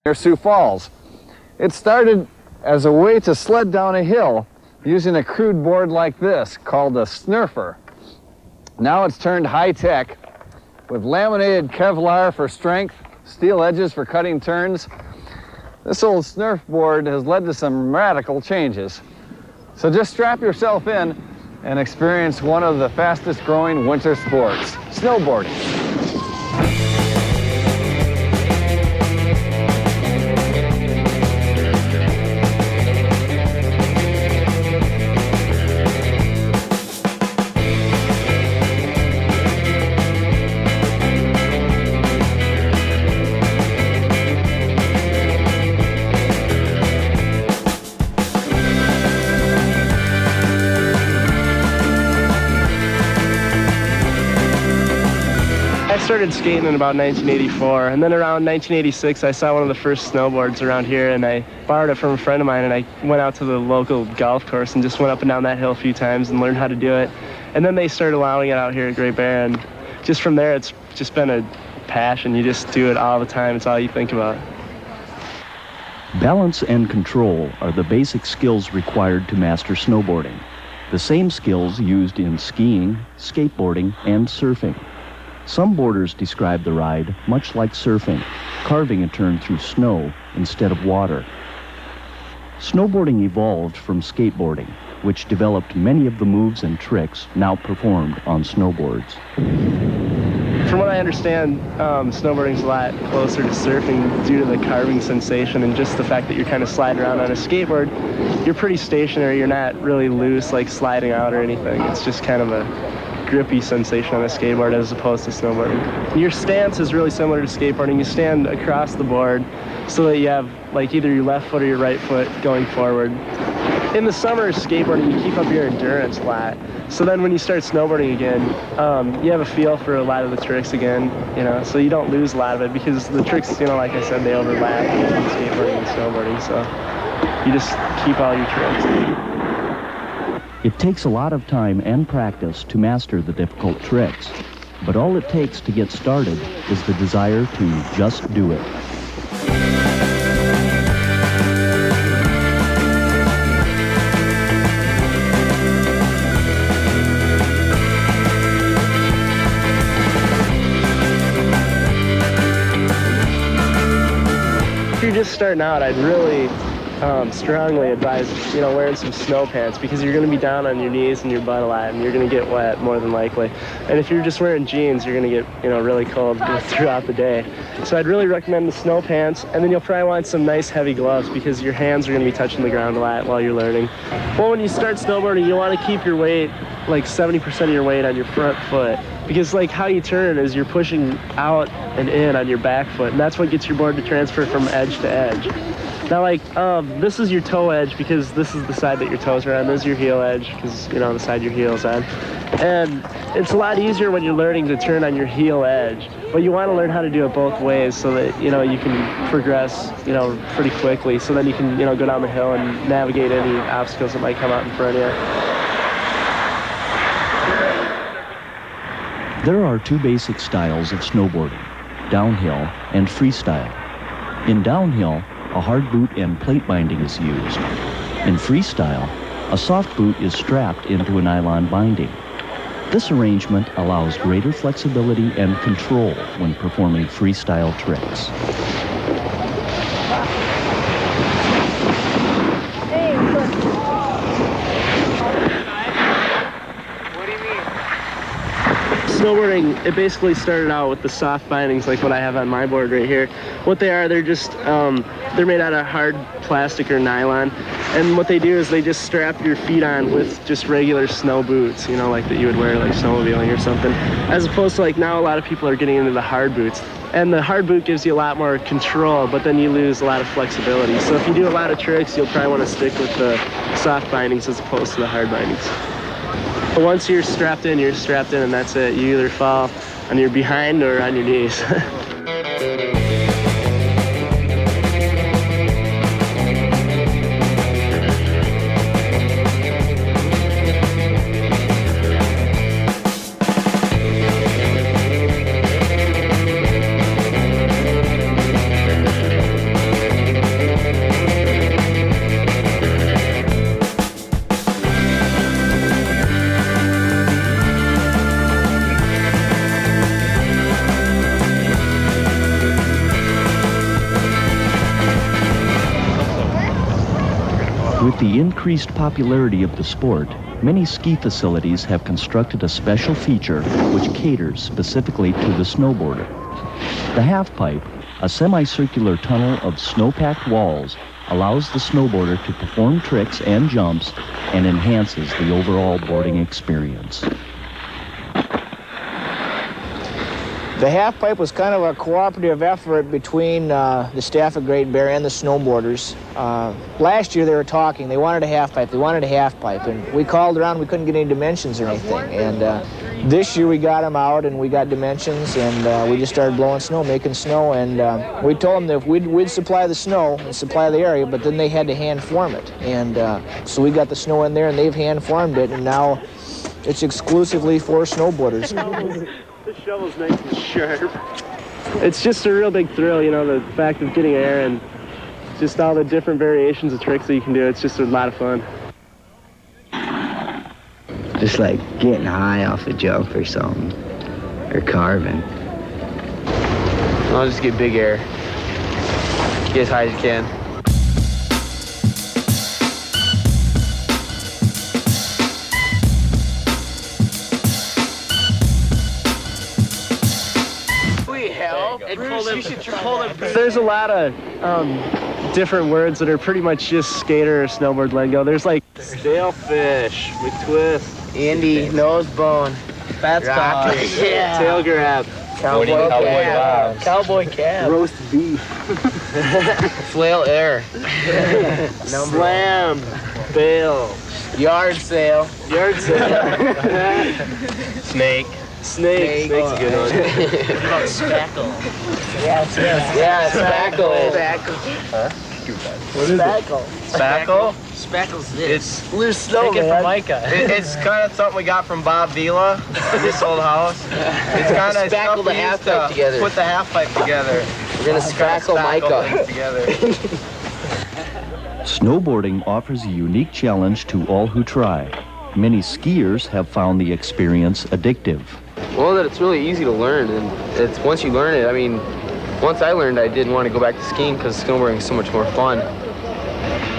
near Sioux Falls. It started as a way to sled down a hill using a crude board like this called a snurfer. Now it's turned high-tech with laminated Kevlar for strength, steel edges for cutting turns. This old snurf board has led to some radical changes. So just strap yourself in and experience one of the fastest growing winter sports, snowboarding. I started skating in about 1984, and then around 1986 I saw one of the first snowboards around here, and I borrowed it from a friend of mine, and I went out to the local golf course and just went up and down that hill a few times and learned how to do it. And then they started allowing it out here at Great Bear, and just from there it's just been a passion. You just do it all the time. It's all you think about. Balance and control are the basic skills required to master snowboarding. The same skills used in skiing, skateboarding, and surfing. Some boarders describe the ride much like surfing, carving a turn through snow instead of water. Snowboarding evolved from skateboarding, which developed many of the moves and tricks now performed on snowboards. From what I understand, snowboarding's a lot closer to surfing due to the carving sensation and just the fact that you're kind of sliding around on a skateboard. You're pretty stationary, you're not really loose like sliding out or anything. It's just kind of a grippy sensation on a skateboard as opposed to snowboarding. Your stance is really similar to skateboarding. You stand across the board so that you have like either your left foot or your right foot going forward. In the summer, skateboarding, you keep up your endurance a lot. So then when you start snowboarding again, you have a feel for a lot of the tricks again, you know, so you don't lose a lot of it because the tricks, you know, like I said, they overlap between skateboarding and snowboarding, so you just keep all your tricks. It takes a lot of time and practice to master the difficult tricks, but all it takes to get started is the desire to just do it. If you're just starting out, I'd really strongly advise, you know, wearing some snow pants because you're going to be down on your knees and your butt a lot and you're going to get wet more than likely. And if you're just wearing jeans, you're going to get, you know, really cold throughout the day. So I'd really recommend the snow pants, and then you'll probably want some nice heavy gloves because your hands are going to be touching the ground a lot while you're learning. Well, when you start snowboarding, you want to keep your weight, like 70% of your weight on your front foot, because like how you turn is you're pushing out and in on your back foot, and that's what gets your board to transfer from edge to edge. Now, like, this is your toe edge because this is the side that your toes are on. This is your heel edge because, you know, the side your heel is on. And it's a lot easier when you're learning to turn on your heel edge. But you want to learn how to do it both ways so that, you know, you can progress, you know, pretty quickly. So then you can, you know, go down the hill and navigate any obstacles that might come out in front of you. There are two basic styles of snowboarding, downhill and freestyle. In downhill, a hard boot and plate binding is used. In freestyle, a soft boot is strapped into a nylon binding. This arrangement allows greater flexibility and control when performing freestyle tricks. Snowboarding, it basically started out with the soft bindings like what I have on my board right here. What they are, they're just, they're made out of hard plastic or nylon. And what they do is they just strap your feet on with just regular snow boots, you know, like that you would wear like snowmobiling or something. As opposed to like now a lot of people are getting into the hard boots. And the hard boot gives you a lot more control, but then you lose a lot of flexibility. So if you do a lot of tricks, you'll probably want to stick with the soft bindings as opposed to the hard bindings. But once you're strapped in, and that's it. You either fall on your behind or on your knees. With the increased popularity of the sport, many ski facilities have constructed a special feature which caters specifically to the snowboarder. The halfpipe, a semicircular tunnel of snow-packed walls, allows the snowboarder to perform tricks and jumps and enhances the overall boarding experience. The half-pipe was kind of a cooperative effort between the staff of Great Bear and the snowboarders. Last year they were talking, they wanted a half-pipe, and we called around, we couldn't get any dimensions or anything. And this year we got them out and we got dimensions, and we just started blowing snow, making snow, and we told them that we'd supply the snow and supply the area, but then they had to hand form it. And so we got the snow in there and they've hand formed it, and now it's exclusively for snowboarders. The shovel's nice and sharp. It's just a real big thrill, you know, the fact of getting air and just all the different variations of tricks that you can do. It's just a lot of fun. Just like getting high off a jump or something, or carving. I'll just get big air. Get as high as you can. There's a lot of different words that are pretty much just skater or snowboard lingo. There's like stalefish, McTwist, Andy, nose bone, Fats rocket, yeah. Tail grab, cowboy cab, roast beef, flail air, slam, bail, yard sale, snake. Snake's a good one. What about spackle? Yeah, spackle. Huh? What is Spackle. Spackle? Spackle's this. It's loose snow, Take it man. from Micah. It's kind of something we got from Bob Vila in this old house. It's kind of Spackle the half-pipe together. Put the half-pipe together. We're gonna spackle Micah. Together. Snowboarding offers a unique challenge to all who try. Many skiers have found the experience addictive. Well, that it's really easy to learn, and it's once you learn it, I mean, once I learned, I didn't want to go back to skiing because snowboarding is so much more fun.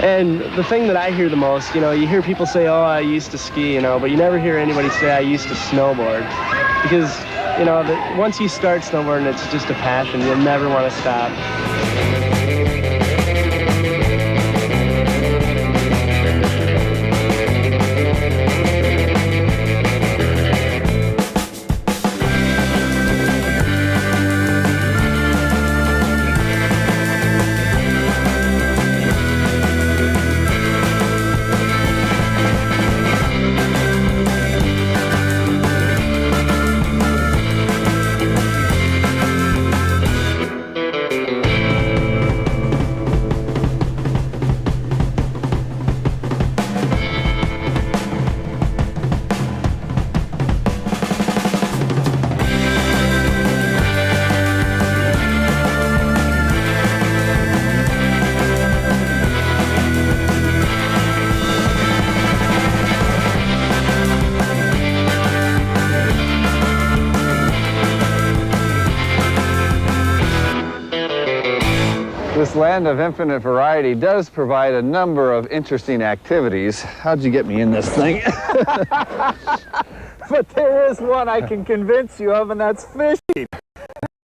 And the thing that I hear the most, you know, you hear people say, oh, I used to ski, you know, but you never hear anybody say, I used to snowboard. Because, you know, once you start snowboarding, it's just a passion. You'll never want to stop. This land of infinite variety does provide a number of interesting activities. How'd you get me in this thing? But there is one I can convince you of, and that's fishing.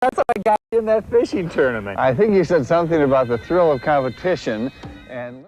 That's how I got in that fishing tournament. I think you said something about the thrill of competition, and